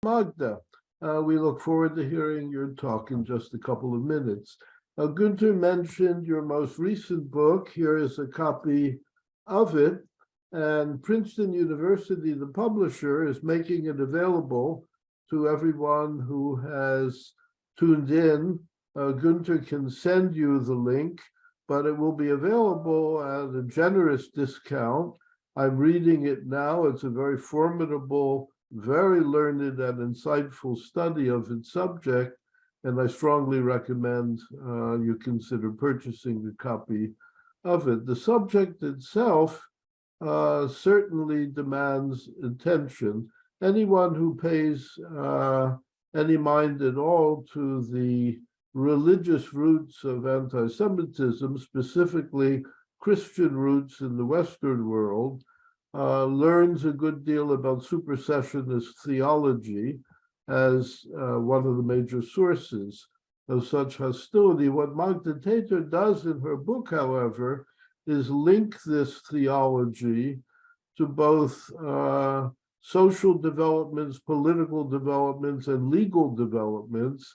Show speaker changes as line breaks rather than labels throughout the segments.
Magda. We look forward to hearing your talk in just a couple of minutes. Gunther mentioned your most recent book. Here is a copy of it. And Princeton University, the publisher, is making it available to everyone who has tuned in. Gunther can send you the link, but it will be available at a generous discount. I'm reading it now. It's a very formidable, very learned and insightful study of its subject, and I strongly recommend you consider purchasing a copy of it. The subject itself certainly demands attention. Anyone who pays any mind at all to the religious roots of anti-Semitism, specifically Christian roots in the Western world, learns a good deal about supersessionist theology as one of the major sources of such hostility. What Magda Teter does in her book, however, is link this theology to both social developments, political developments, and legal developments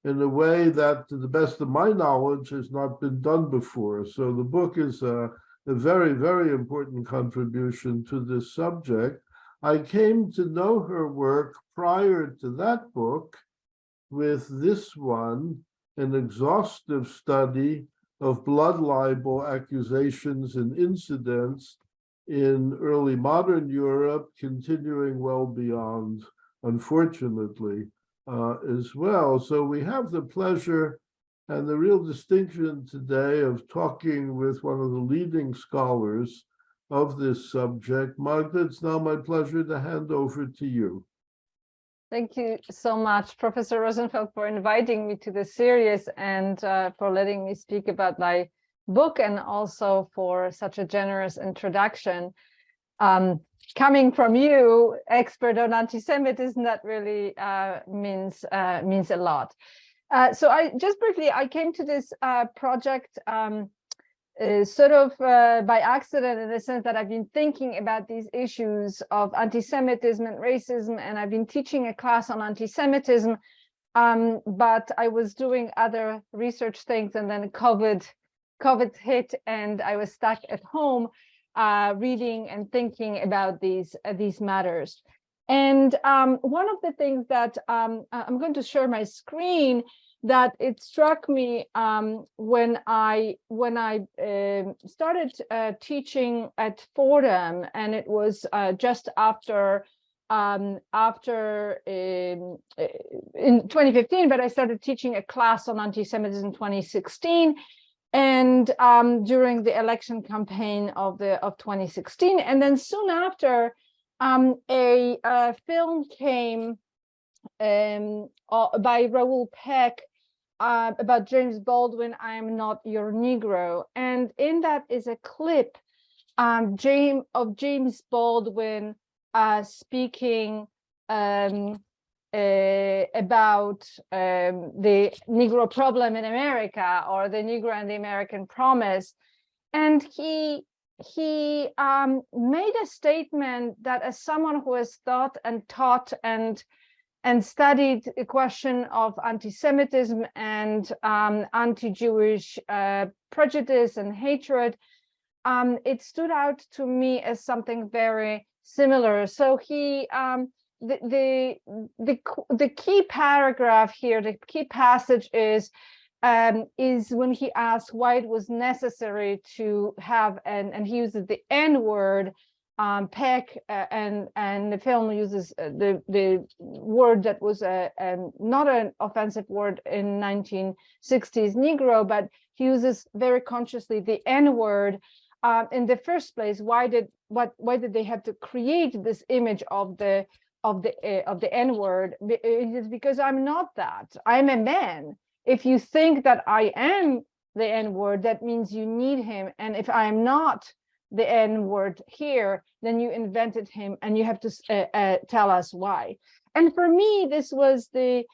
in a way that, to the best of my knowledge, has not been done before. So the book is a very, very important contribution to this subject. I came to know her work prior to that book with this one, an exhaustive study of blood libel accusations and incidents in early modern Europe, continuing well beyond, unfortunately, as well. So we have the pleasure and the real distinction today of talking with one of the leading scholars of this subject. Magda, it's now my pleasure to hand over to you.
Thank you so much, Professor Rosenfeld, for inviting me to this series and for letting me speak about my book, and also for such a generous introduction. Coming from you, expert on anti-Semitism, that really means a lot. So I came to this project sort of by accident, in the sense that I've been thinking about these issues of anti-Semitism and racism, and I've been teaching a class on anti-Semitism, but I was doing other research things, and then COVID hit, and I was stuck at home reading and thinking about these matters. And one of the things that I'm going to share my screen, that it struck me when I started teaching at Fordham, and it was just after in 2015, but I started teaching a class on anti-Semitism in 2016, and during the election campaign of 2016, and then soon after, a film came by Raoul Peck about James Baldwin, I Am Not Your Negro. And in that is a clip of James Baldwin speaking about the Negro problem in America, or the Negro and the American promise. And he made a statement that, as someone who has thought and taught and studied the question of anti-Semitism and anti-Jewish prejudice and hatred, it stood out to me as something very similar. So he, the key paragraph here, the key passage is when he asked why it was necessary to have, and he uses the N-word. Peck and the film uses the word that was not an offensive word in 1960s Negro, but he uses very consciously the N-word. In the first place, why did they have to create this image of the N-word? It is because I'm not that. I'm a man. If you think that I am the N-word, that means you need him. And if I'm not the N-word here, then you invented him, and you have to tell us why. And for me, this was the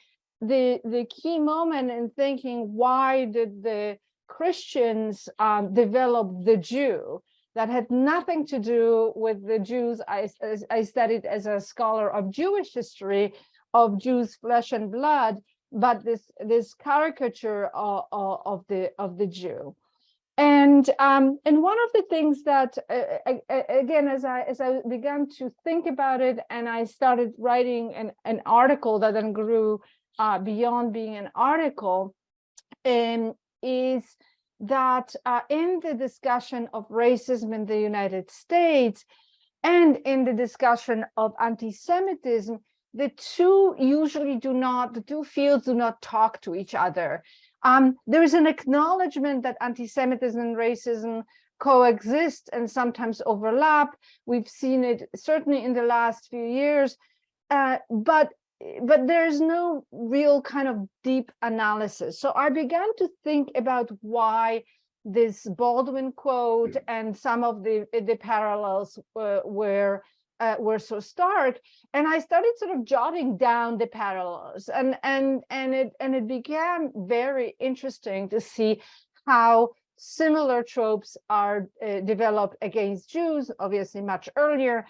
key moment in thinking, why did the Christians develop the Jew? That had nothing to do with the Jews I studied as a scholar of Jewish history, of Jews' flesh and blood, but this caricature of the Jew. And one of the things that again, as I began to think about it, and I started writing an article that then grew beyond being an article, is that in the discussion of racism in the United States and in the discussion of anti-Semitism, the two fields do not talk to each other. There is an acknowledgement that anti-Semitism and racism coexist and sometimes overlap. We've seen it certainly in the last few years, but there's no real kind of deep analysis. So I began to think about why this Baldwin quote and some of the parallels were so stark, and I started sort of jotting down the parallels, and it became very interesting to see how similar tropes are developed against Jews, obviously much earlier,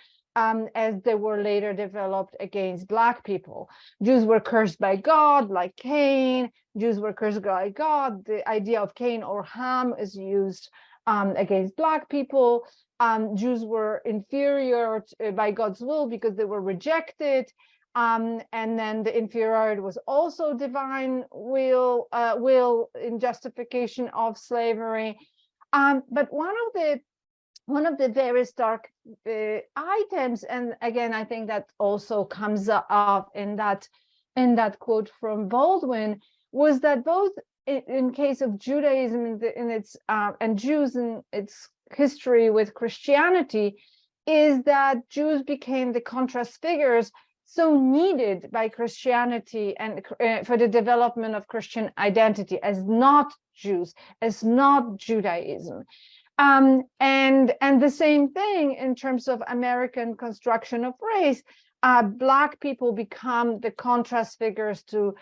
as they were later developed against Black people. Jews were cursed by God, like Cain. Jews were cursed by God. The idea of Cain or Ham is used against Black people. Jews were inferior by God's will because they were rejected. And then the inferiority was also divine will in justification of slavery. But one of the very stark items, and again, I think that also comes up in that quote from Baldwin, was that both in case of Judaism and Jews in its history with Christianity, is that Jews became the contrast figures so needed by Christianity and for the development of Christian identity as not Jews, as not Judaism. And the same thing in terms of American construction of race. Black people become the contrast figures to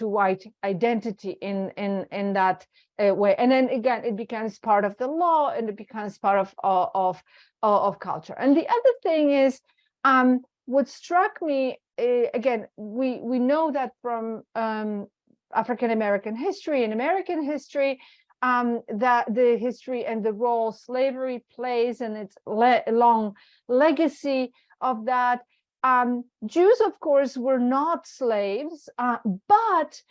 white identity in that way, and then again it becomes part of the law, and it becomes part of culture. And the other thing is, what struck me again, we know that from African American history and American history, that the history and the role slavery plays and its long legacy of that. Jews, of course, were not slaves, but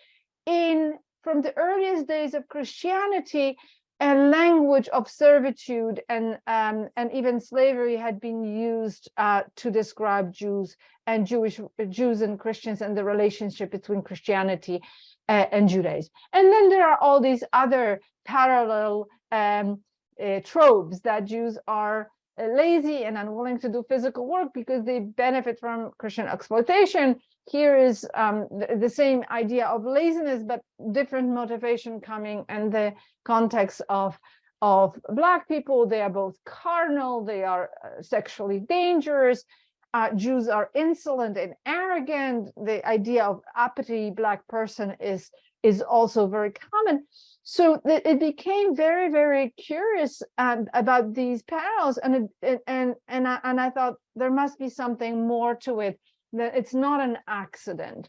from the earliest days of Christianity, a language of servitude and even slavery had been used to describe Jews and Jews and Christians and the relationship between Christianity and Judaism. And then there are all these other parallel tropes that Jews are lazy and unwilling to do physical work because they benefit from Christian exploitation. Here is the same idea of laziness, but different motivation coming in the context of Black people. They are both carnal, they are sexually dangerous. Jews are insolent and arrogant. The idea of uppity Black person is also very common. So it became very, very curious about these parallels, and I thought there must be something more to it, that it's not an accident.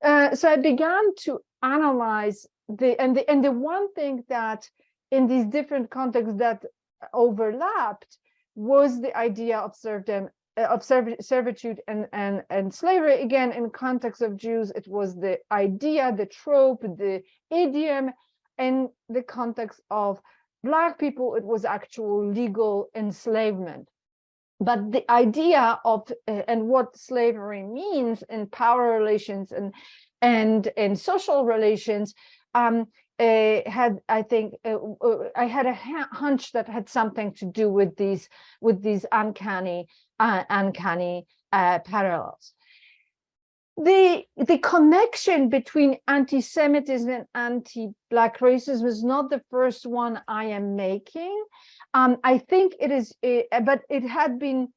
So I began to analyze the one thing that in these different contexts that overlapped was the idea of servitude and slavery. Again, in context of Jews, it was the idea, the trope, the idiom. In the context of Black people, it was actual legal enslavement. But the idea of and what slavery means in power relations and in social relations had, I think, I had a hunch that had something to do with these uncanny parallels. The connection between anti-Semitism and anti-Black racism is not the first one I am making. I think it is, but it had been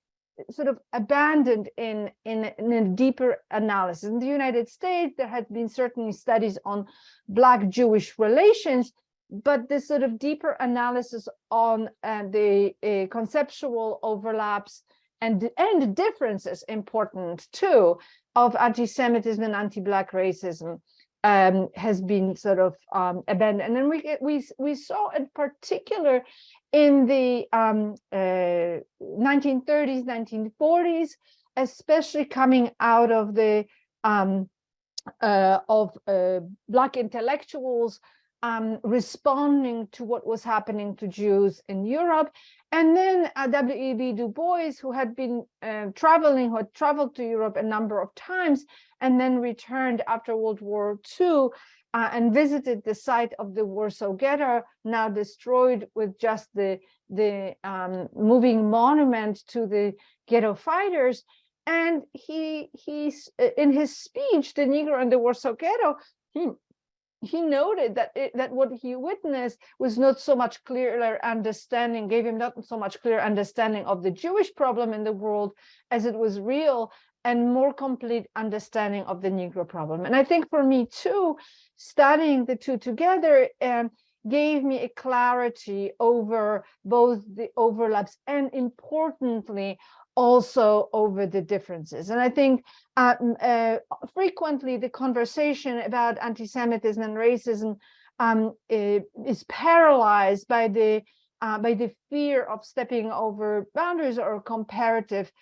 sort of abandoned in a deeper analysis. In the United States, there had been certainly studies on Black-Jewish relations, but this sort of deeper analysis on the conceptual overlaps and differences important too of anti-Semitism and anti-Black racism has been sort of abandoned. And we saw in particular in the 1930s, 1940s, especially coming out of the Black intellectuals responding to what was happening to Jews in Europe. And then W.E.B. Du Bois, who had been who had traveled to Europe a number of times, and then returned after World War II and visited the site of the Warsaw Ghetto, now destroyed, with just the moving monument to the ghetto fighters. And he's in his speech, The Negro in the Warsaw Ghetto, he noted that what he witnessed was not so much clearer understanding, gave him not so much clear understanding of the Jewish problem in the world as it was real, and more complete understanding of the Negro problem. And I think for me too, studying the two together gave me a clarity over both the overlaps and, importantly, also over the differences. And I think frequently the conversation about anti-Semitism and racism is paralyzed by the fear of stepping over boundaries or comparative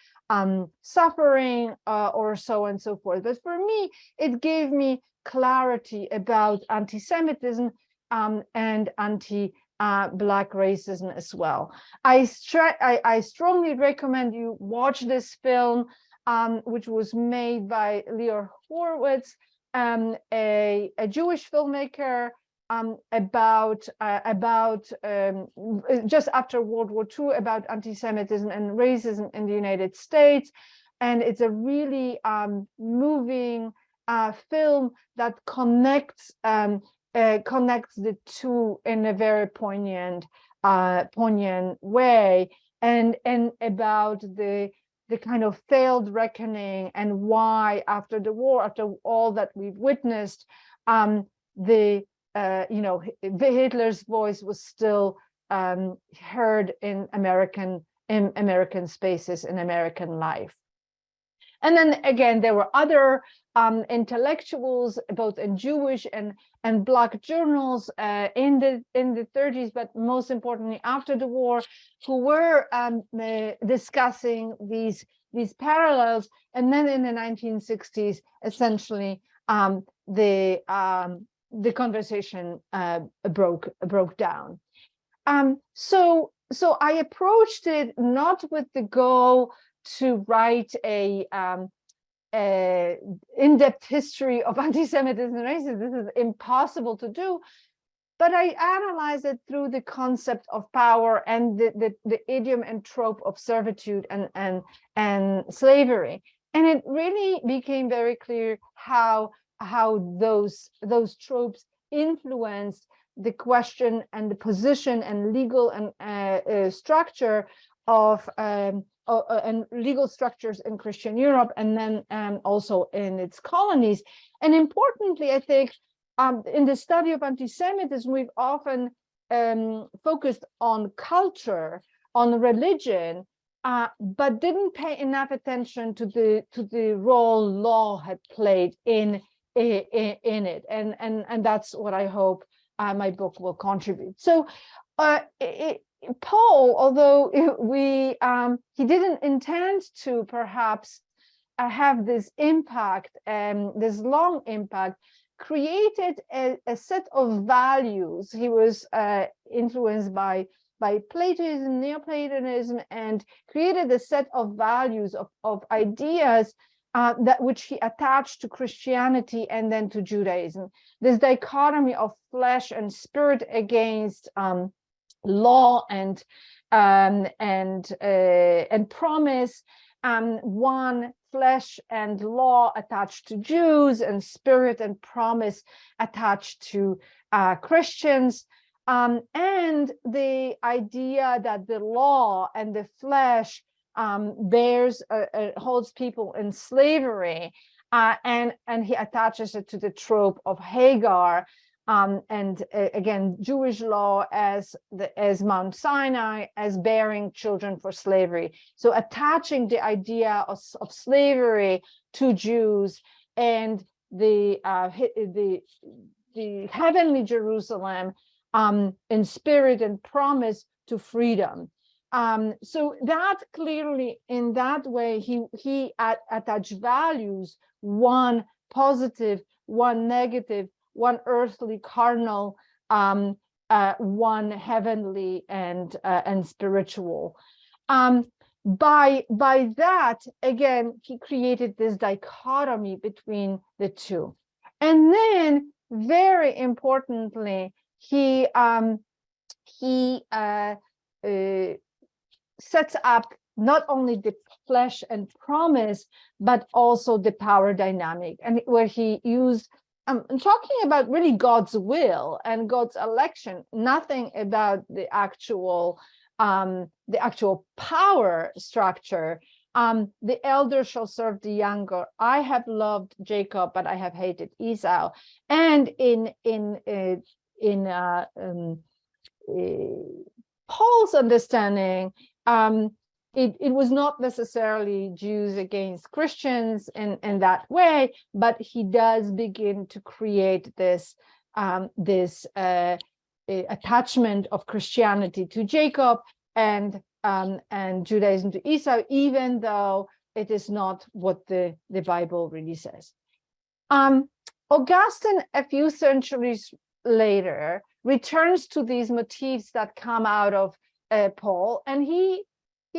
suffering or so on and so forth. But for me, it gave me clarity about anti-Semitism and anti-Black racism as well. I strongly recommend you watch this film, which was made by Leor Horowitz, a Jewish filmmaker, about just after World War II, about anti-Semitism and racism in the United States. And it's a really moving film that connects the two in a very poignant way, and about the kind of failed reckoning, and why after the war, after all that we've witnessed, Hitler's voice was still heard in American spaces, in American life. And then again, there were other intellectuals, both in Jewish and Black journals in the 30s, but most importantly after the war, who were discussing these parallels. And then in the 1960s, essentially, the conversation broke down. So I approached it not with the goal to write a in-depth history of anti-Semitism and racism. This is impossible to do, but I analyze it through the concept of power and the idiom and trope of servitude and slavery. And it really became very clear how those tropes influenced the question and the position and legal and structure of and legal structures in Christian Europe, and then also in its colonies. And importantly, I think in the study of anti-Semitism, we've often focused on culture, on religion, but didn't pay enough attention to the role law had played in it, and that's what I hope my book will contribute. So Paul, although he didn't intend to perhaps have this impact, this long impact, created a set of values. He was influenced by Platonism, Neoplatonism, and created a set of values, of ideas that which he attached to Christianity and then to Judaism. This dichotomy of flesh and spirit against law and promise, one flesh and law attached to Jews, and spirit and promise attached to Christians, and the idea that the law and the flesh holds people in slavery, and he attaches it to the trope of Hagar, Again, Jewish law as Mount Sinai, as bearing children for slavery. So attaching the idea of slavery to Jews and the heavenly Jerusalem in spirit and promise to freedom. So that clearly, in that way, he attached values, one positive, one negative, one earthly, carnal, one heavenly and spiritual. By that, again, he created this dichotomy between the two. And then, very importantly, he sets up not only the flesh and promise, but also the power dynamic, and where he used talking about really God's will and God's election, nothing about the actual power structure. The elder shall serve the younger. I have loved Jacob, but I have hated Esau. And in Paul's understanding, it was not necessarily Jews against Christians in that way, but he does begin to create this attachment of Christianity to Jacob and Judaism to Esau, even though it is not what the Bible really says. Augustine, a few centuries later, returns to these motifs that come out of Paul, and he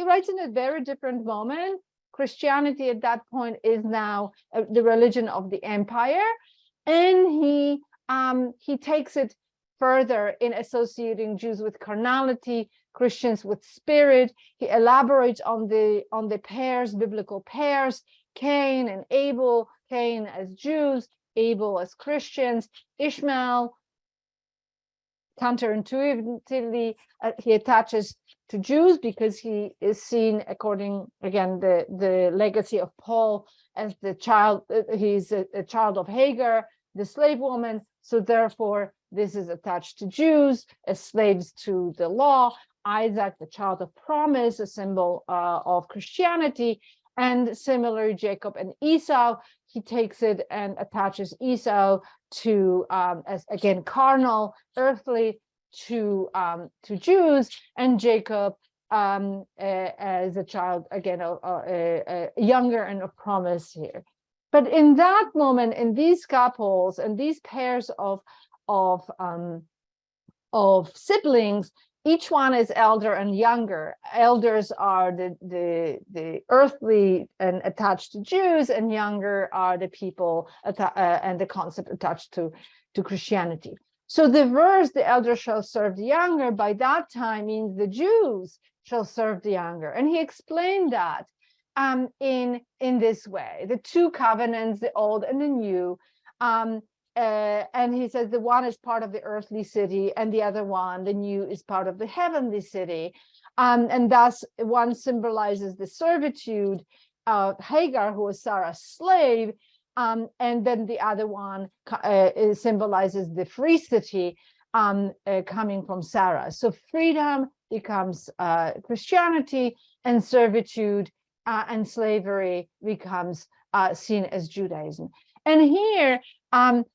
writes in a very different moment. Christianity at that point is now the religion of the empire, and he takes it further in associating Jews with carnality, Christians with spirit. He elaborates on the pairs, biblical pairs, Cain and Abel, Cain as Jews, Abel as Christians, Ishmael. Counterintuitively, he attaches to Jews because he is seen, according, again, the legacy of Paul, as the child. He's a child of Hagar, the slave woman. So therefore, this is attached to Jews as slaves to the law. Isaac, the child of promise, a symbol of Christianity. And similarly, Jacob and Esau, he takes it and attaches Esau to, as again, carnal, earthly, to Jews, and Jacob as a child, again, younger and of promise here. But in that moment, in these couples and these pairs of siblings, each one is elder and younger. Elders are the earthly and attached to Jews, and younger are the people and the concept attached to Christianity. So the verse, the elder shall serve the younger, by that time means the Jews shall serve the younger. And he explained that in this way, the two covenants, the old and the new. And he says the one is part of the earthly city, and the other one, the new, is part of the heavenly city. And thus one symbolizes the servitude of Hagar, who was Sarah's slave, and then the other one symbolizes the free city coming from Sarah. So freedom becomes Christianity, and servitude and slavery becomes seen as Judaism. And here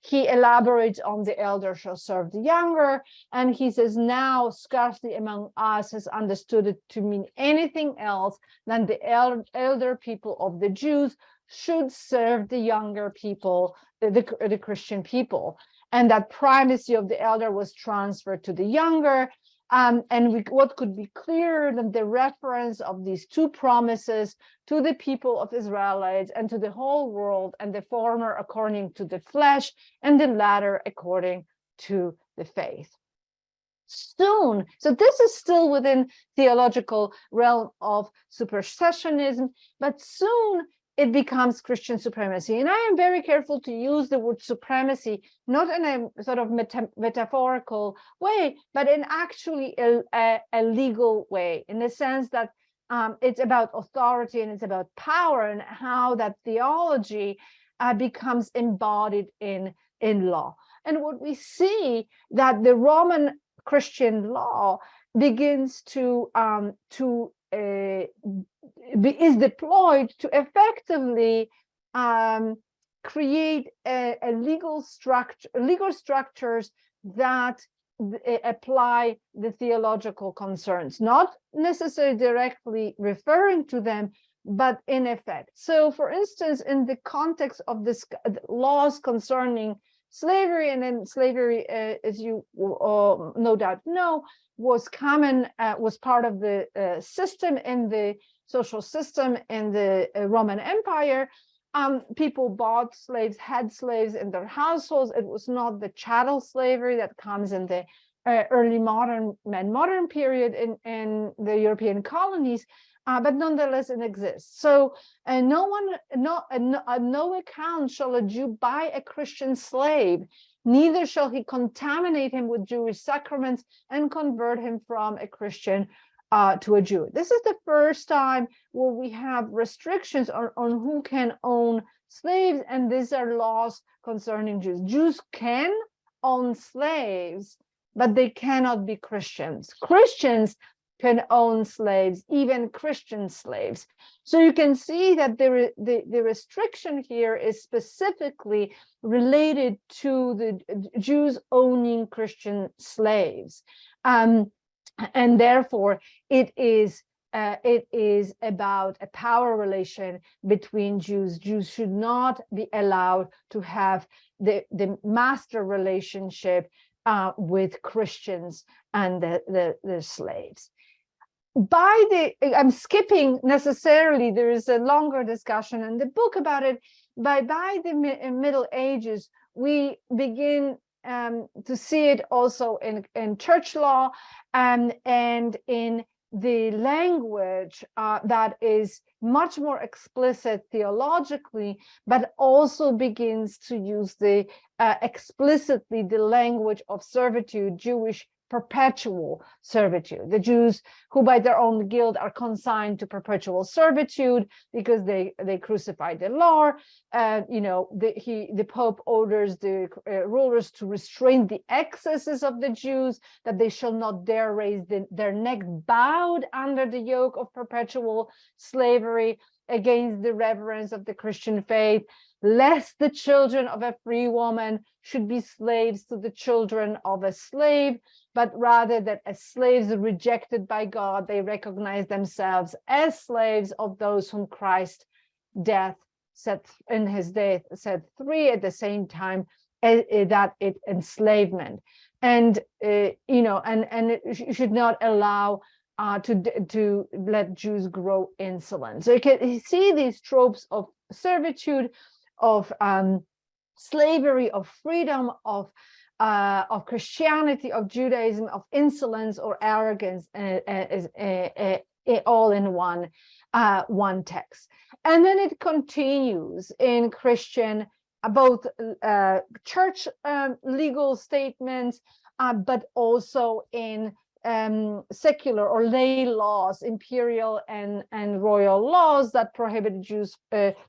he elaborates on the elder shall serve the younger, and he says, now scarcely among us has understood it to mean anything else than the elder people of the Jews should serve the younger people, the Christian people, and that primacy of the elder was transferred to the younger. What could be clearer than the reference of these two promises to the people of Israelites and to the whole world, and the former according to the flesh and the latter according to the faith. Soon, so this is still within theological realm of supersessionism, but soon it becomes Christian supremacy. And I am very careful to use the word supremacy, not in a sort of metaphorical way, but in actually a legal way, in the sense that it's about authority and it's about power, and how that theology becomes embodied in law. And what we see that the Roman Christian law begins to is deployed to effectively create a legal structures that apply the theological concerns, not necessarily directly referring to them, but in effect. So, for instance, in the context of this laws concerning slavery, and then slavery, as you no doubt know, was common, was part of the system in the social system in the Roman Empire. People bought slaves, had slaves in their households. It was not the chattel slavery that comes in the early modern period in the European colonies, but nonetheless it exists. So no account shall a Jew buy a Christian slave, neither shall he contaminate him with Jewish sacraments and convert him from a Christian to a Jew. This is the first time where we have restrictions on who can own slaves, and these are laws concerning Jews. Jews can own slaves, but they cannot be Christians. Christians can own slaves, even Christian slaves. So you can see that the restriction here is specifically related to the Jews owning Christian slaves. And therefore, it is about a power relation between Jews. Jews should not be allowed to have the master relationship with Christians and the slaves. I'm skipping necessarily, there is a longer discussion in the book about it. By the Middle Ages, we begin to see it also in church law and in the language that is much more explicit theologically, but also begins to use explicitly the language of servitude, Jewish perpetual servitude. The Jews who by their own guilt are consigned to perpetual servitude because they crucified the Lord. The Pope orders the rulers to restrain the excesses of the Jews, that they shall not dare raise their neck bowed under the yoke of perpetual slavery against the reverence of the Christian faith, lest the children of a free woman should be slaves to the children of a slave, but rather that as slaves rejected by God, they recognize themselves as slaves of those whom Christ's death set free at the same time that it enslavement. And it should not allow to let Jews grow insolent. So you can see these tropes of servitude, of slavery, of freedom, of Christianity, of Judaism, of insolence or arrogance, all in one text. And then it continues in Christian, both church legal statements, but also in secular or lay laws, imperial and royal laws that prohibit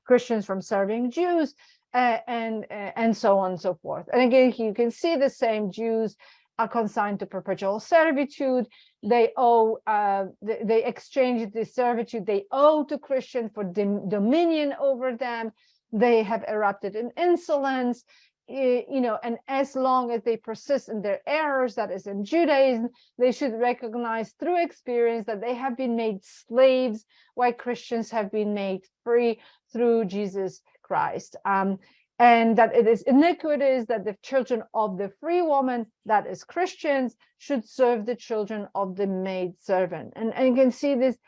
Christians from serving Jews, and so on and so forth. And again, you can see the same. Jews are consigned to perpetual servitude. They exchange the servitude they owe to Christians for dominion over them. They have erupted in insolence. And as long as they persist in their errors, that is in Judaism, they should recognize through experience that they have been made slaves, while Christians have been made free through Jesus Christ. And that it is iniquitous that the children of the free woman, that is Christians, should serve the children of the maid servant. And you can see this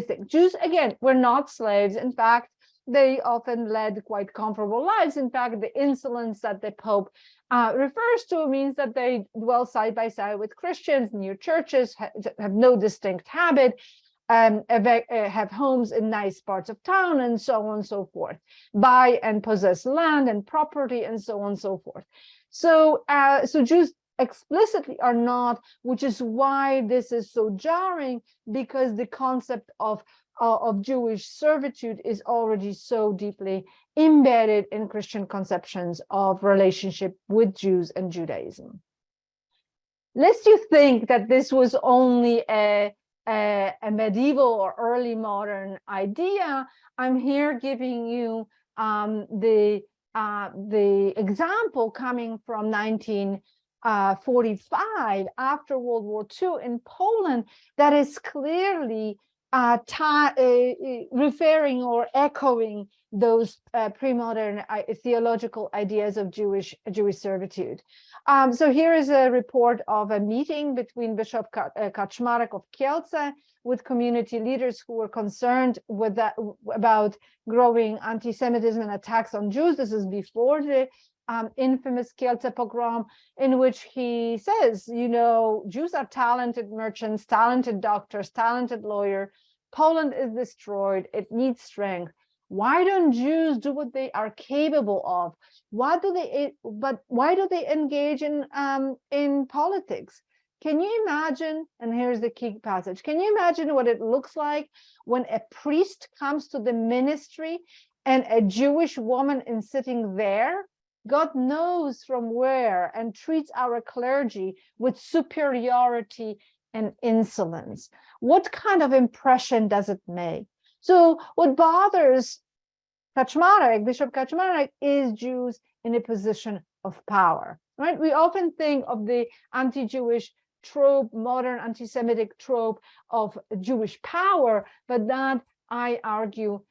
thing. Jews, again, were not slaves. In fact, they often led quite comfortable lives. In fact, the insolence that the Pope refers to means that they dwell side by side with Christians near churches, have no distinct habit, have homes in nice parts of town, and so on and so forth, buy and possess land and property, and so on and so forth. So Jews explicitly are not, which is why this is so jarring, because the concept of of Jewish servitude is already so deeply embedded in Christian conceptions of relationship with Jews and Judaism. Lest you think that this was only a medieval or early modern idea, I'm here giving you the example coming from 1945 after World War II in Poland that is clearly referring or echoing those pre-modern theological ideas of Jewish servitude. So here is a report of a meeting between Bishop Kaczmarek of Kielce with community leaders who were concerned with about growing anti-Semitism and attacks on Jews. This is before the infamous Kielce pogrom, in which he says, Jews are talented merchants, talented doctors, talented lawyers. Poland is destroyed. It needs strength. Why don't Jews do what they are capable of? Why do they engage in politics? Can you imagine, and here's the key passage, can you imagine what it looks like when a priest comes to the ministry and a Jewish woman is sitting there, God knows from where, and treats our clergy with superiority and insolence? What kind of impression does it make? So what bothers Kaczmarek, Bishop Kaczmarek, is Jews in a position of power, right? We often think of the anti-Jewish trope, modern anti-Semitic trope of Jewish power, but that, I argue,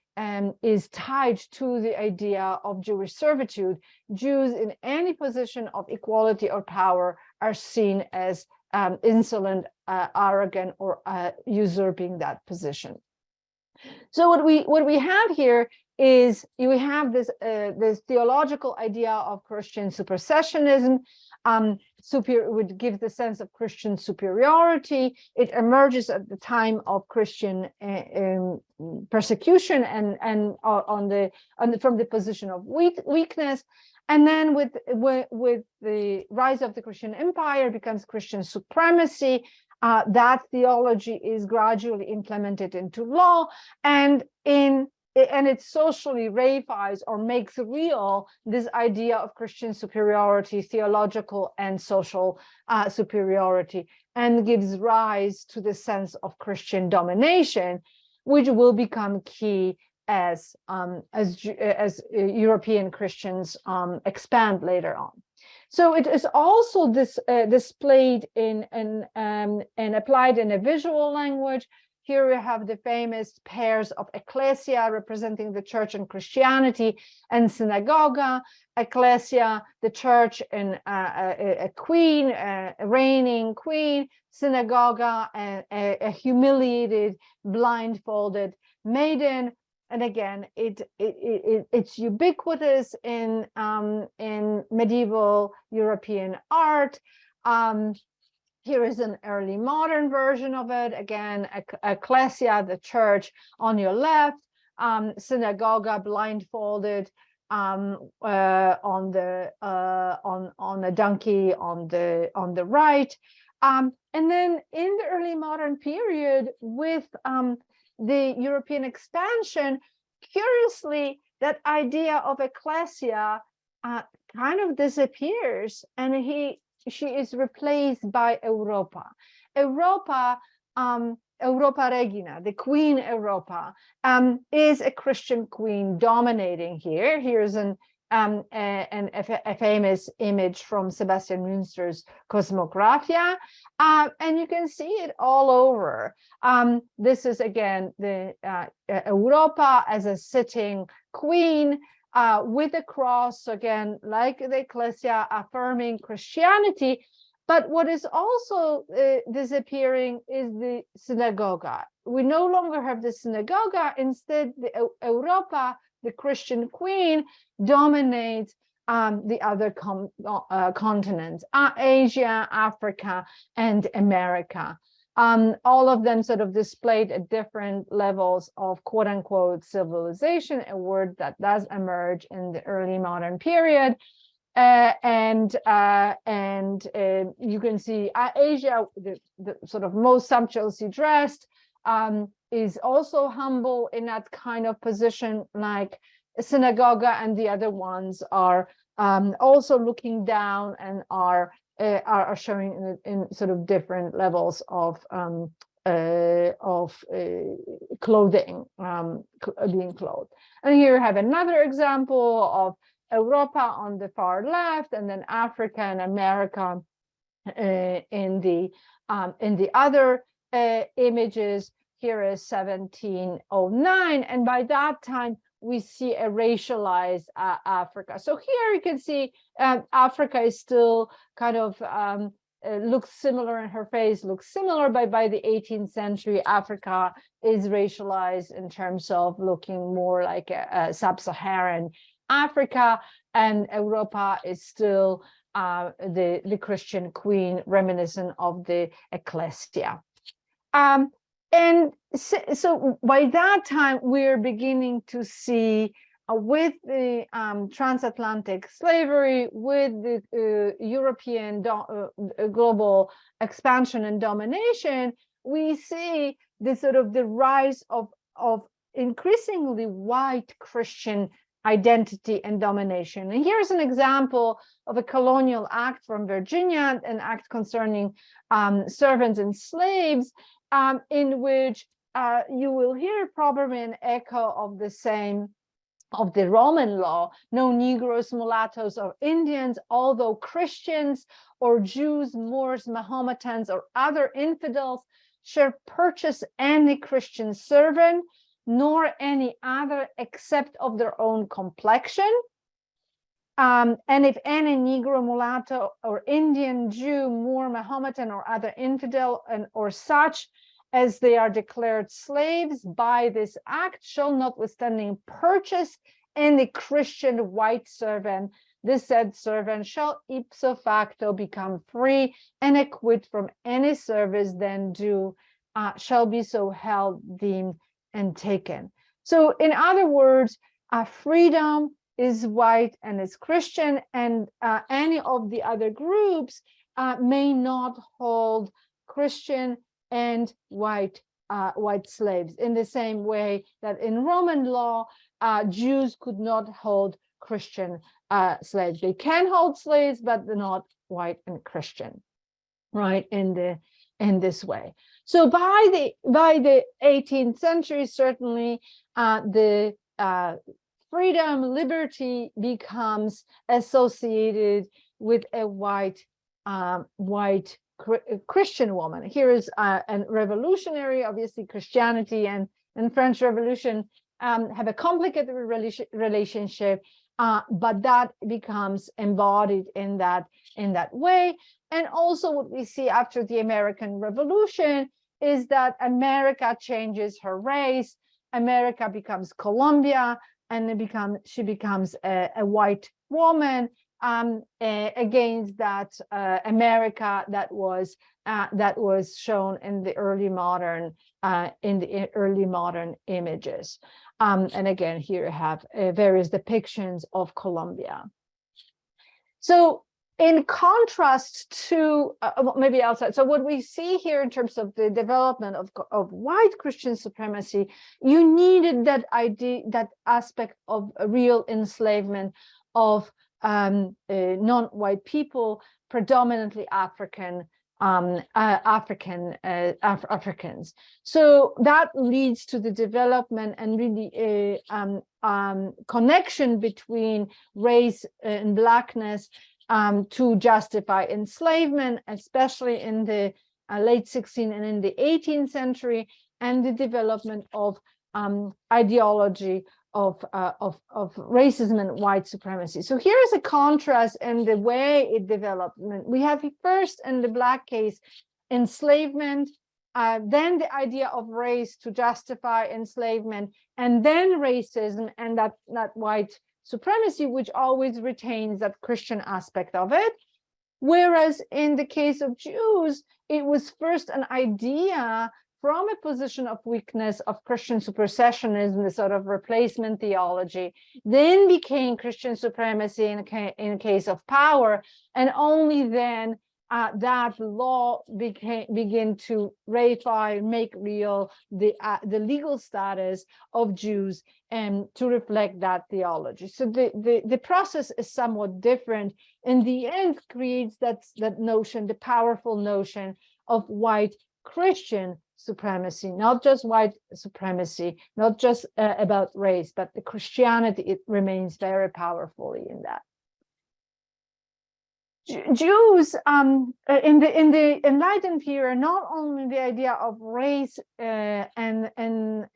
is tied to the idea of Jewish servitude. Jews in any position of equality or power are seen as insolent, arrogant, or usurping that position. So what we have here is we have this theological idea of Christian supersessionism, would give the sense of Christian superiority. It emerges at the time of Christian persecution and from the position of weakness. And then with the rise of the Christian empire becomes Christian supremacy. That theology is gradually implemented into law, and it socially reifies or makes real this idea of Christian superiority, theological and social superiority, and gives rise to the sense of Christian domination, which will become key as European Christians expand later on. So it is also displayed in applied in a visual language. Here we have the famous pairs of ecclesia representing the church and Christianity, and synagoga. Ecclesia, the church, and a queen, a reigning queen. Synagoga, a humiliated, blindfolded maiden. And again, it's ubiquitous in medieval European art. Here is an early modern version of it. Again, ecclesia, the church, on your left, synagoga, blindfolded, on a donkey on the right. And then in the early modern period, with the European expansion, curiously, that idea of ecclesia kind of disappears, and she is replaced by Europa. Europa Regina, the Queen Europa, is a Christian queen dominating here. Here's a famous image from Sebastian Münster's Cosmographia, and you can see it all over. This is again the Europa as a sitting queen with a cross, again, like the Ecclesia, affirming Christianity. But what is also disappearing is the synagoga. We no longer have the synagoga. Instead, the Europa, the Christian queen, dominates the other continents, Asia, Africa, and America. All of them sort of displayed at different levels of quote unquote civilization, a word that does emerge in the early modern period. And you can see Asia, the sort of most sumptuously dressed, is also humble in that kind of position, like a synagogue, and the other ones are also looking down and are showing in sort of different levels of clothing, being clothed. And here you have another example of Europa on the far left, and then Africa and America in the other images. Here is 1709, and by that time we see a racialized Africa. So here you can see Africa is still kind of looks similar, and her face looks similar, but by the 18th century, Africa is racialized in terms of looking more like a sub-Saharan Africa, and Europa is still the Christian queen, reminiscent of the ecclesia. And so by that time, we're beginning to see with the transatlantic slavery, with the European global expansion and domination, we see the sort of the rise of increasingly white Christian identity and domination. And here's an example of a colonial act from Virginia, an act concerning servants and slaves, in which you will hear probably an echo of the same of the Roman law: no Negroes, mulattoes, or Indians, although Christians or Jews, Moors, Mahometans, or other infidels shall purchase any Christian servant, nor any other except of their own complexion. And if any Negro, mulatto, or Indian, Jew, Moor, Mahometan, or other infidel, or such as they are declared slaves by this act, shall notwithstanding purchase any Christian white servant, the said servant shall ipso facto become free and acquit from any service then due, shall be so held, deemed, and taken. So in other words, freedom is white and is Christian, and any of the other groups may not hold Christian and white slaves, in the same way that in Roman law, Jews could not hold Christian slaves. They can hold slaves, but they're not white and Christian, right? In this way. So by the 18th century, certainly the freedom, liberty becomes associated with a white Christian woman. Here is a revolutionary. Obviously, Christianity and French Revolution have a complicated relationship, but that becomes embodied in that way. And also, what we see after the American Revolution is that America changes her race. America becomes Columbia, and she becomes a white woman. Against that America that was shown in the early modern images, and again here you have various depictions of Columbia. So in contrast to maybe outside, so what we see here in terms of the development of white Christian supremacy, you needed that idea, that aspect of real enslavement of non-white people, predominantly Africans. So that leads to the development and really connection between race and blackness to justify enslavement, especially in the late 16th and in the 18th century, and the development of ideology of racism and white supremacy. So here is a contrast in the way it developed. We have first, in the Black case, enslavement, then the idea of race to justify enslavement, and then racism and that white supremacy, which always retains that Christian aspect of it. Whereas in the case of Jews, it was first an idea from a position of weakness of Christian supersessionism, the sort of replacement theology, then became Christian supremacy in a case of power, and only then that law begin to ratify, make real the legal status of Jews and to reflect that theology. So the process is somewhat different. In the end, creates that notion, the powerful notion of white Christian supremacy, not just white supremacy, not just about race, but the Christianity, it remains very powerfully in that. Jews in the Enlightened period, not only the idea of race and in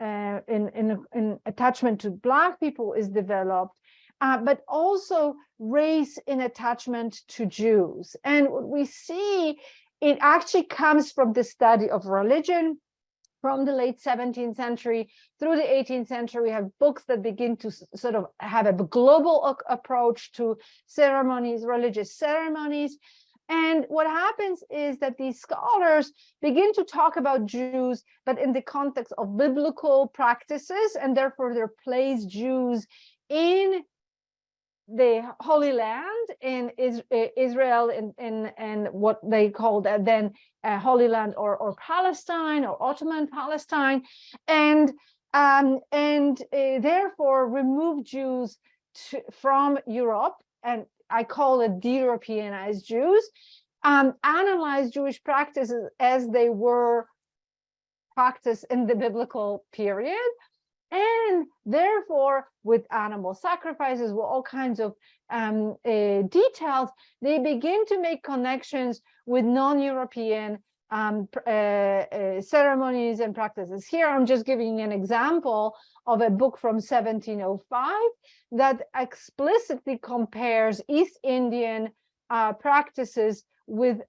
attachment to Black people is developed, but also race in attachment to Jews. And what we see, it actually comes from the study of religion. From the late 17th century through the 18th century, we have books that begin to sort of have a global approach to ceremonies, religious ceremonies. And what happens is that these scholars begin to talk about Jews, but in the context of biblical practices, and therefore they place Jews in the Holy Land, in Israel, in what they called then Holy Land or Palestine or Ottoman Palestine, and therefore remove Jews from Europe, and I call it de-Europeanized Jews, analyze Jewish practices as they were practiced in the biblical period. And therefore, with animal sacrifices, with all kinds of details, they begin to make connections with non-European ceremonies and practices. Here, I'm just giving an example of a book from 1705 that explicitly compares East Indian practices with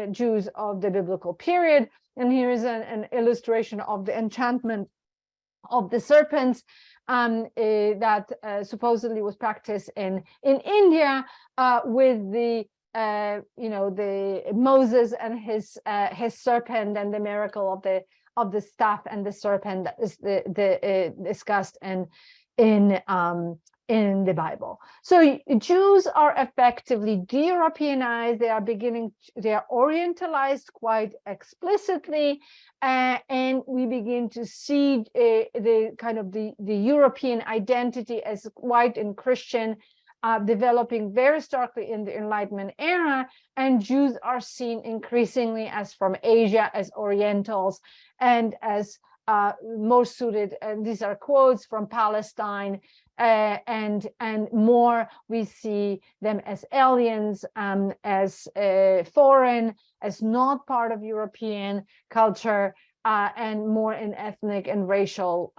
Jews of the biblical period. And here is an illustration of the enchantment of the serpents that supposedly was practiced in India with the the Moses and his serpent, and the miracle of the staff and the serpent that is discussed in the Bible. So Jews are effectively de-Europeanized. They are orientalized quite explicitly, and we begin to see the European identity as white and Christian developing very starkly in the Enlightenment era, and Jews are seen increasingly as from Asia, as Orientals, and as more suited, and these are quotes from Palestine, and more we see them as aliens, as foreign, as not part of European culture, and more in ethnic and racial,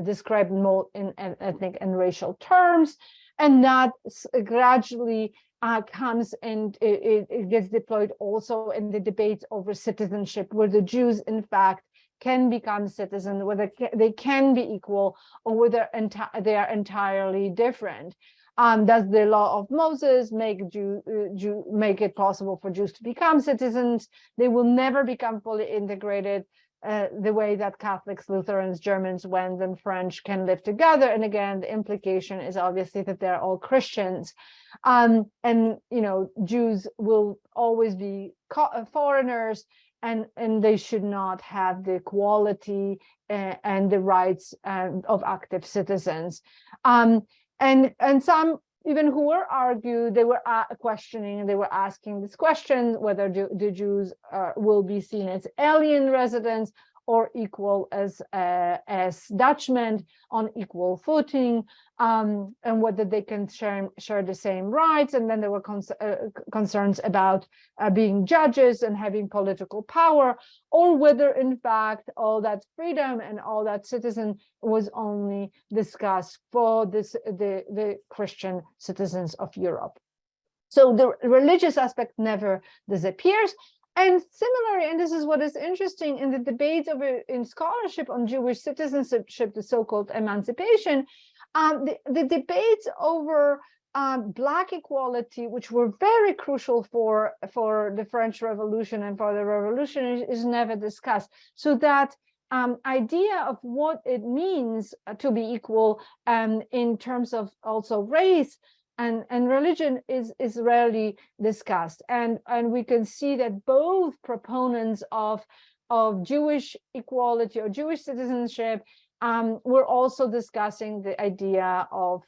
described more in ethnic and racial terms. And that gradually comes, and it gets deployed also in the debates over citizenship, where the Jews, in fact, can become citizens, whether they can be equal or whether they are entirely different. Does the law of Moses make it possible for Jews to become citizens? They will never become fully integrated the way that Catholics, Lutherans, Germans, Wends, and French can live together. And again, the implication is obviously that they're all Christians. And Jews will always be foreigners, and they should not have the quality and the rights of active citizens. And some even who were argued, they were questioning, they were asking this question, whether the Jews will be seen as alien residents or equal as Dutchmen on equal footing, and whether they can share the same rights. And then there were concerns about being judges and having political power, or whether in fact all that freedom and all that citizen was only discussed for the Christian citizens of Europe. So the religious aspect never disappears. And similarly, and this is what is interesting in the debates in scholarship on Jewish citizenship, the so-called emancipation, the debates over Black equality, which were very crucial for the French Revolution and for the revolution, is never discussed. So that idea of what it means to be equal in terms of also race and religion is rarely discussed. And we can see that both proponents of Jewish equality or Jewish citizenship were also discussing the idea of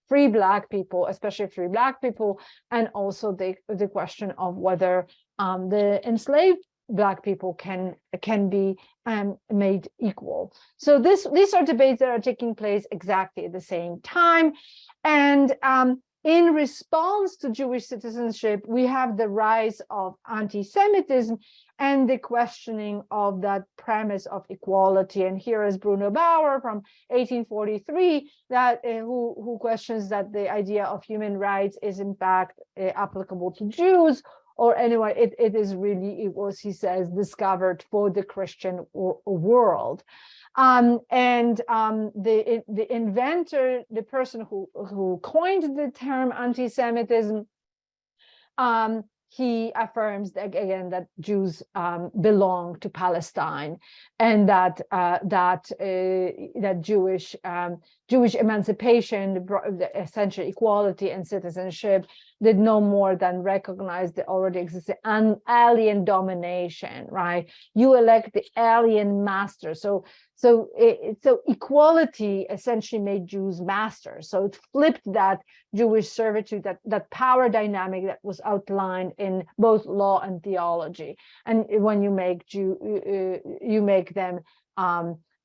free Black people, especially free Black people, and also the question of whether the enslaved Black people can be made equal. So these are debates that are taking place exactly at the same time. And in response to Jewish citizenship, we have the rise of anti-Semitism and the questioning of that premise of equality. And here is Bruno Bauer from 1843 that who questions that the idea of human rights is in fact applicable to Jews, or anyway, it is really, it was, he says, discovered for the Christian world. The inventor, the person who coined the term anti-Semitism, he affirms that, again, that Jews belong to Palestine, and that Jewish emancipation, essentially equality and citizenship, did no more than recognize the already existing alien domination. Right? You elect the alien master. So equality essentially made Jews masters. So it flipped that Jewish servitude, that power dynamic that was outlined in both law and theology. And when you make you make them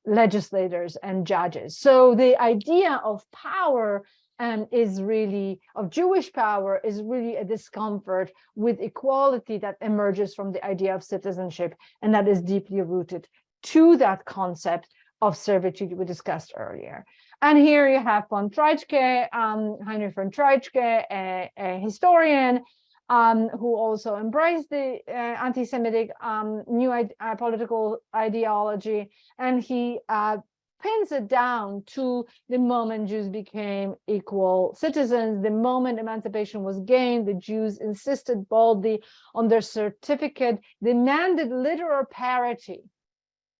legislators and judges. So the idea of power is really, of Jewish power, is really a discomfort with equality that emerges from the idea of citizenship, and that is deeply rooted to that concept of servitude we discussed earlier. And here you have von Treitschke, Heinrich von Treitschke, a historian who also embraced the anti-Semitic new political ideology, and he pins it down to the moment Jews became equal citizens, the moment emancipation was gained. The Jews insisted boldly on their certificate, demanded literal parity,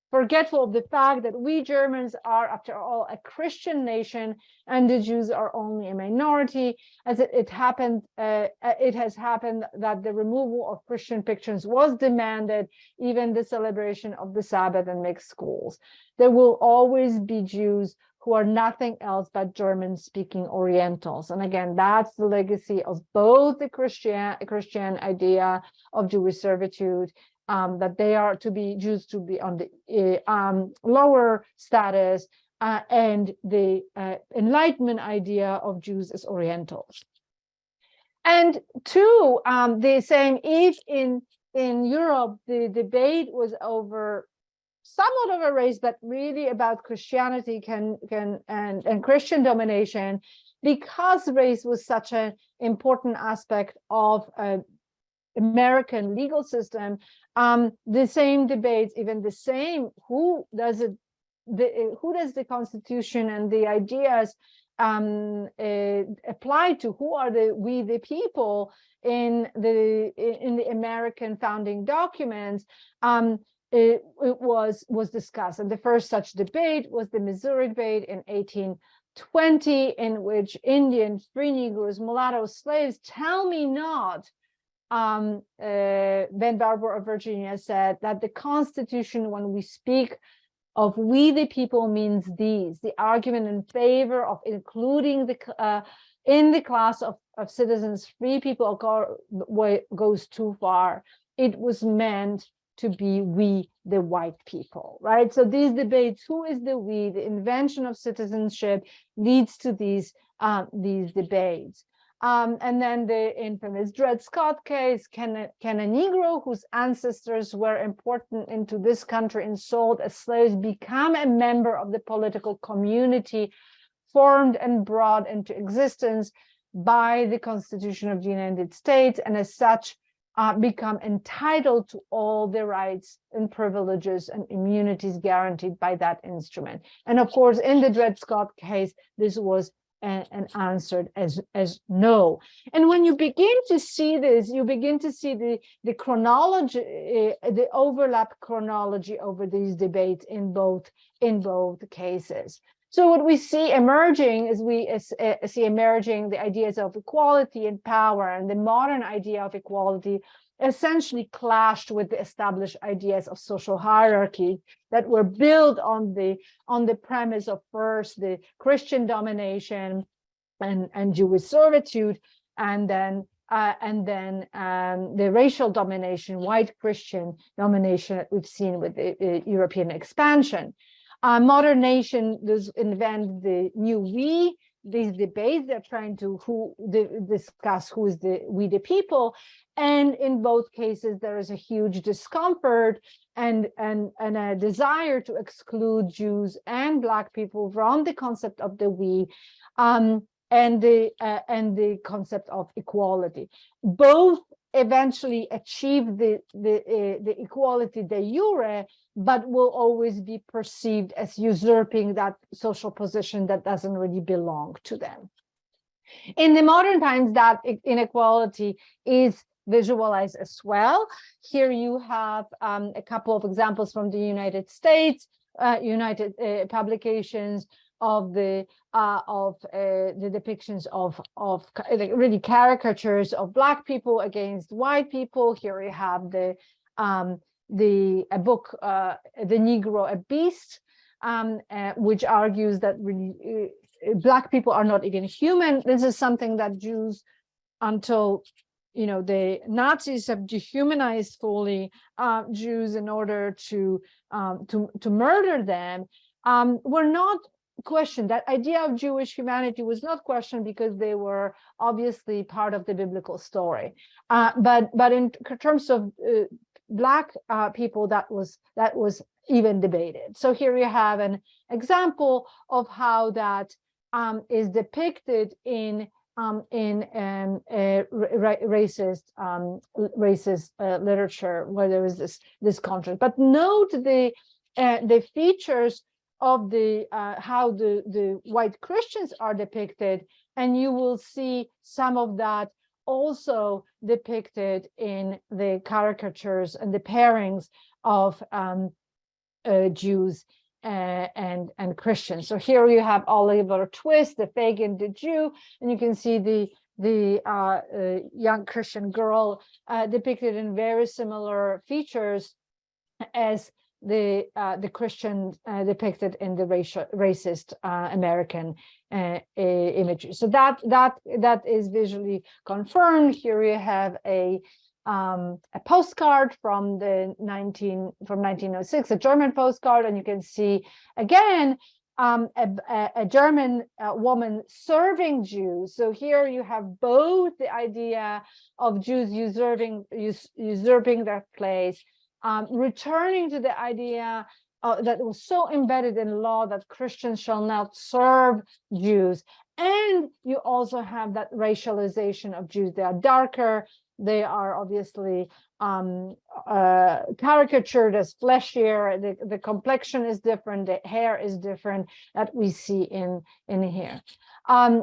forgetful of the fact that we Germans are, after all, a Christian nation, and the Jews are only a minority. As it has happened that the removal of Christian pictures was demanded, even the celebration of the Sabbath in mixed schools. There will always be Jews who are nothing else but German-speaking Orientals. And again, that's the legacy of both the Christian idea of Jewish servitude, that they are to be Jews, to be on the lower status, and the Enlightenment idea of Jews as Orientals. And two, the same, if in Europe the debate was over, somewhat of a race, but really about Christianity and Christian domination, because race was such an important aspect of American legal system, the same debates, even the same, who does the Constitution and the ideas apply to? Who are we the people in the American founding documents? It was discussed, and the first such debate was the Missouri debate in 1820, in which Indians, free Negroes, mulattoes, slaves, tell me not. Ben Barber of Virginia said that the Constitution, when we speak of we the people, means these. The argument in favor of including in the class of citizens free people goes too far. It was meant to be we the white people, right? So these debates, who is the we, the invention of citizenship, leads to these debates. And then the infamous Dred Scott case, can a Negro whose ancestors were important into this country and sold as slaves become a member of the political community formed and brought into existence by the Constitution of the United States, and as such become entitled to all the rights and privileges and immunities guaranteed by that instrument? And of course, in the Dred Scott case, this was and answered as no. And when you begin to see this, you begin to see the chronology, the overlap chronology over these debates in both cases. So what we see emerging is we see emerging the ideas of equality and power, and the modern idea of equality essentially clashed with the established ideas of social hierarchy that were built on the premise of first the Christian domination and Jewish servitude, and then the racial domination, white Christian domination that we've seen with the European expansion. Modern nation does invent the new we. These debates, they're trying to discuss who is we the people, and in both cases there is a huge discomfort and a desire to exclude Jews and Black people from the concept of the we, and the concept of equality. Both eventually achieve the equality de jure, but will always be perceived as usurping that social position that doesn't really belong to them. In the modern times, that inequality is visualized as well. Here you have a couple of examples from the United States, publications of the depictions of really caricatures of Black people against white people. Here we have a book, The Negro, a Beast, which argues that really Black people are not even human. This is something that Jews, until the Nazis have dehumanized fully Jews in order to murder them, were not questioned. That idea of Jewish humanity was not questioned because they were obviously part of the biblical story. But in terms of Black people, that was even debated. So here you have an example of how that is depicted in racist literature, where there is this contrast. But note the features of how the white Christians are depicted, and you will see some of that also depicted in the caricatures and the pairings of Jews and Christians. So here you have Oliver Twist, the Fagin the Jew, and you can see the young Christian girl depicted in very similar features as the Christian depicted in the racist American imagery. So that is visually confirmed. Here you have a postcard from 1906, a German postcard, and you can see again a German woman serving Jews. So here you have both the idea of Jews usurping their place, returning to the idea that was so embedded in law that Christians shall not serve Jews. And you also have that racialization of Jews. They are darker. They are obviously caricatured as fleshier. The complexion is different. The hair is different that we see in here.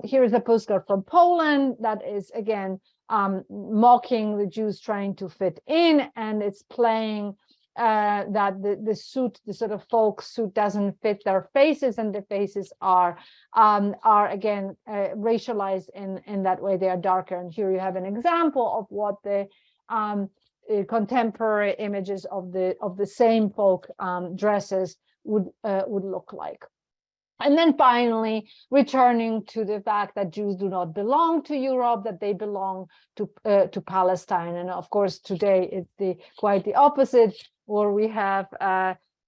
Here's a postcard from Poland that is, again, mocking the Jews trying to fit in, and it's playing that the suit, the sort of folk suit, doesn't fit their faces, and the faces are again racialized in that way. They are darker, and here you have an example of what the contemporary images of the same folk dresses would look like. And then finally, returning to the fact that Jews do not belong to Europe, that they belong to Palestine. And of course, today it's quite the opposite, where we have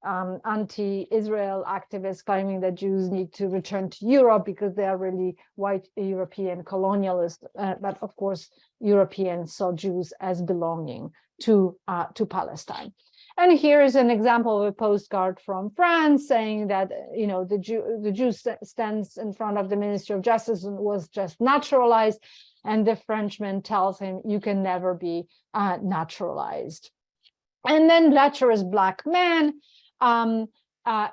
anti-Israel activists claiming that Jews need to return to Europe because they are really white European colonialists. But of course, Europeans saw Jews as belonging to Palestine. And here is an example of a postcard from France saying that the Jew stands in front of the Ministry of Justice and was just naturalized, and the Frenchman tells him, "You can never be naturalized." And then lecherous Black man,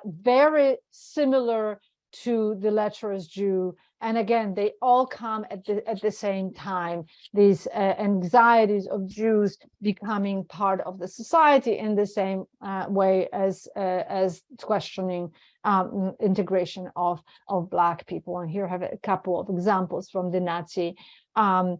very similar to the lecherous Jew, And again, they all come at the same time. These anxieties of Jews becoming part of the society in the same way as questioning integration of Black people. And here I have a couple of examples from the Nazi Der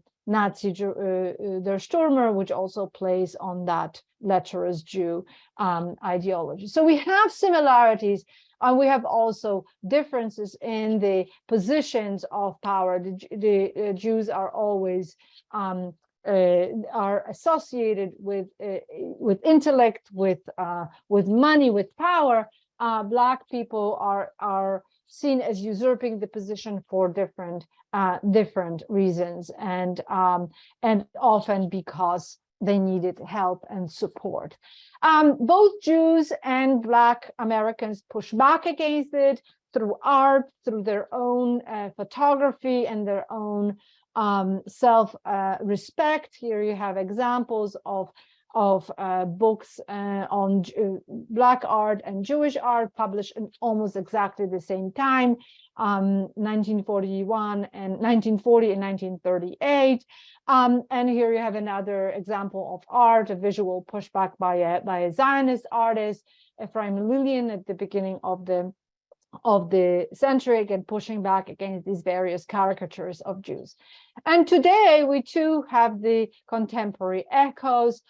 Stürmer, which also plays on that lecherous Jew ideology. So we have similarities, and we have also differences in the positions of power. The Jews are always are associated with intellect, with money, with power. Black people are seen as usurping the position for different reasons, and often because they needed help and support. Both Jews and Black Americans push back against it through art, through their own photography and their own self-respect. Here you have examples of books on Black art and Jewish art published in almost exactly the same time, 1941 and 1940 and 1938. And here you have another example of art, a visual pushback by a Zionist artist, Ephraim Lillian, at the beginning of the century, again pushing back against these various caricatures of Jews. And today we too have the contemporary echoes.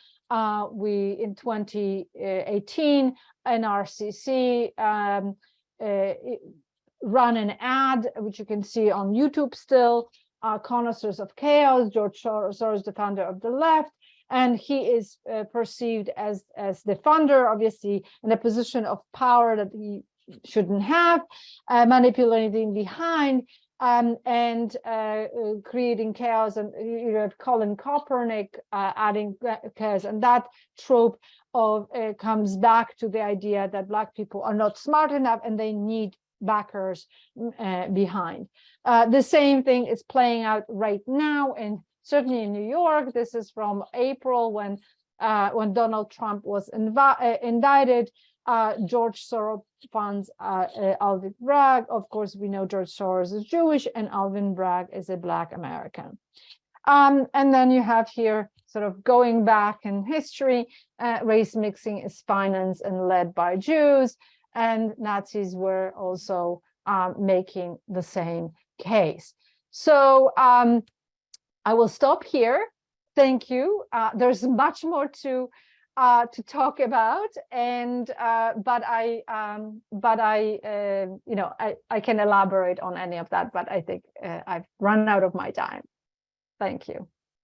We, in 2018, NRCC run an ad, which you can see on YouTube still, Connoisseurs of Chaos, George Soros, the founder of the left, and he is perceived as the funder, obviously in a position of power that he shouldn't have, manipulating behind, and creating chaos. And you have Colin Kaepernick adding chaos, and that trope of comes back to the idea that Black people are not smart enough and they need backers behind. The same thing is playing out right now, and certainly in New York. This is from April when Donald Trump was indicted. George Soros funds Alvin Bragg. Of course, we know George Soros is Jewish and Alvin Bragg is a Black American. And then you have here, sort of going back in history, race mixing is financed and led by Jews, and Nazis were also making the same case. So I will stop here. Thank you. There's much more to talk about, and but I can elaborate on any of that, but I think I've run out of my time. Thank you.